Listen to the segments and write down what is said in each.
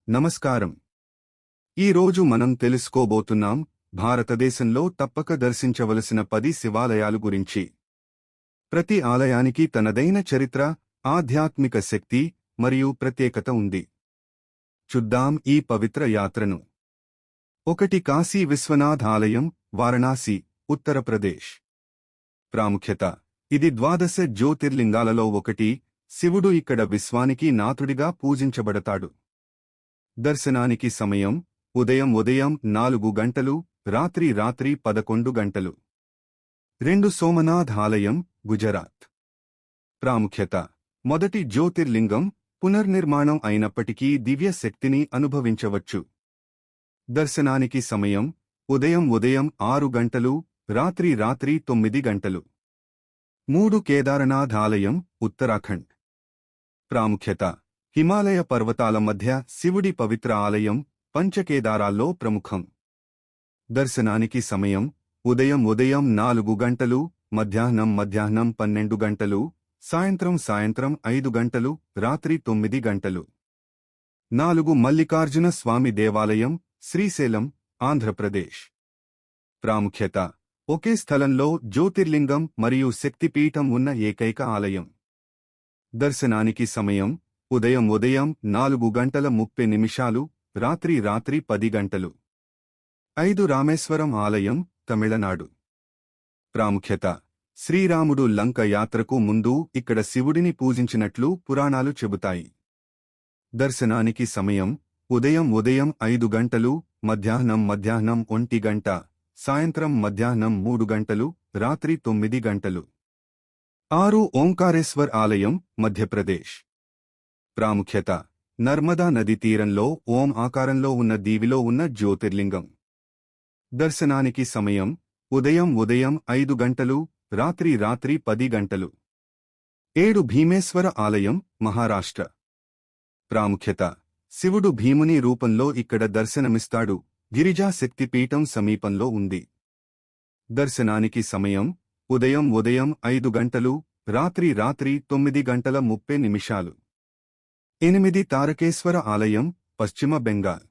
నమస్కారం. ఈరోజు మనం తెలుసుకోబోతున్నాం భారతదేశంలో తప్పక దర్శించవలసిన 10 శివాలయాలు గురించి. ప్రతి ఆలయానికి తనదైన చరిత్ర, ఆధ్యాత్మిక శక్తి మరియు ప్రత్యేకత ఉంది. చూద్దాం ఈ పవిత్ర యాత్రను. 1 కాశీ విశ్వనాథ్ ఆలయం, వారణాసి, ఉత్తరప్రదేశ్. ప్రాముఖ్యత: ఇది 12 జ్యోతిర్లింగాలలో ఒకటి. శివుడు ఇక్కడ విశ్వానికి నాథుడిగా పూజించబడతాడు. దర్శనానికి సమయం: ఉదయం 4 గంటలు, రాత్రి 11 గంటలు. 2 సోమనాథ్ ఆలయం, గుజరాత్. ప్రాముఖ్యత: మొదటి జ్యోతిర్లింగం పునర్నిర్మాణం అయినప్పటికీ దివ్య శక్తిని అనుభవించవచ్చు. దర్శనానికి సమయం: ఉదయం 6 గంటలు, రాత్రి 9 గంటలు. 3 కేదారనాథ్ ఆలయం, ఉత్తరాఖండ్. ప్రాముఖ్యత: హిమాలయ పర్వతాల మధ్య శివుడి పవిత్ర ఆలయం, పంచకేదారాల్లో ప్రముఖం. దర్శనానికి సమయం: ఉదయం 4 గంటలు, మధ్యాహ్నం 12 గంటలు, సాయంత్రం 5 గంటలు, రాత్రి 9 గంటలు. 4 మల్లికార్జున స్వామి దేవాలయం, శ్రీశైలం, ఆంధ్రప్రదేశ్. ప్రాముఖ్యత: ఒకే స్థలంలో జ్యోతిర్లింగం మరియు శక్తిపీఠం ఉన్న ఏకైక ఆలయం. దర్శనానికి సమయం: ఉదయం 4:30, రాత్రి 10 గంటలు. 5 రామేశ్వరం ఆలయం, తమిళనాడు. ప్రాముఖ్యత: శ్రీరాముడు లంక యాత్రకు ముందు ఇక్కడ శివుడిని పూజించినట్లు పురాణాలు చెబుతాయి. దర్శనానికి సమయం: ఉదయం 5 గంటలు, మధ్యాహ్నం 1 గంట, సాయంత్రం 3 గంటలు, రాత్రి 9 గంటలు. 6 ఓంకారేశ్వర్ ఆలయం, మధ్యప్రదేశ్. ప్రాముఖ్యత: నర్మదా నది తీరంలో ఓం ఆకారంలో ఉన్న దీవిలో ఉన్న జ్యోతిర్లింగం. దర్శనానికి సమయం: ఉదయం 5 గంటలు, రాత్రి 10 గంటలు. 7 భీమేశ్వర ఆలయం, మహారాష్ట్ర. ప్రాముఖ్యత: శివుడు భీముని రూపంలో ఇక్కడ దర్శనమిస్తాడు. గిరిజా శక్తిపీఠం సమీపంలో ఉంది. దర్శనానికి సమయం: ఉదయం 5 గంటలు, రాత్రి 9:30. 8 తారకేశ్వర ఆలయం, పశ్చిమ బెంగాల్.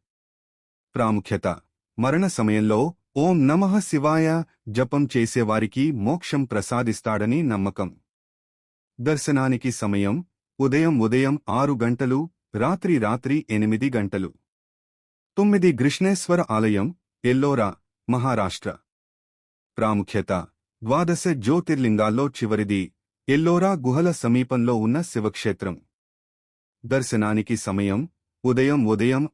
ప్రాముఖ్యత: మరణ సమయంలో ఓం నమః శివాయ జపం చేసేవారికి మోక్షం ప్రసాదిస్తాడని నమ్మకం. దర్శనానికి సమయం: ఉదయం 6 గంటలు, రాత్రి 8 గంటలు. 9 కృష్ణేశ్వర ఆలయం, ఎల్లోరా, మహారాష్ట్ర. ప్రాముఖ్యత: 12 జ్యోతిర్లింగాల్లో చివరిది, ఎల్లోరా గుహల సమీపంలో ఉన్న శివక్షేత్రం. దర్శనానికి సమయం: ఉదయం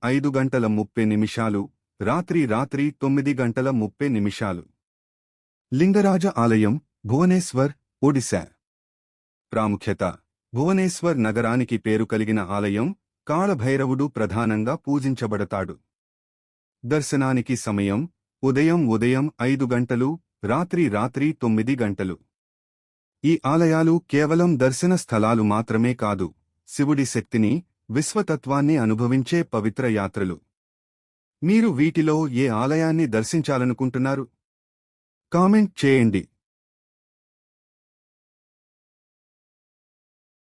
5:30, రాత్రి 9:30. లింగరాజ ఆలయం, భువనేశ్వర్, ఒడిశా. ప్రాముఖ్యత: భువనేశ్వర్ నగరానికి పేరు కలిగిన ఆలయం. కాళభైరవుడు ప్రధానంగా పూజించబడతాడు. దర్శనానికి సమయం: ఉదయం 5 గంటలు, రాత్రి 9 గంటలు. ఈ ఆలయాలు కేవలం దర్శన స్థలాలు మాత్రమే కాదు, శివుడి శక్తిని, విశ్వతత్వాన్ని అనుభవించే పవిత్ర యాత్రలు. మీరు వీటిలో ఏ ఆలయాన్ని దర్శించాలనుకుంటున్నారు? కామెంట్ చేయండి.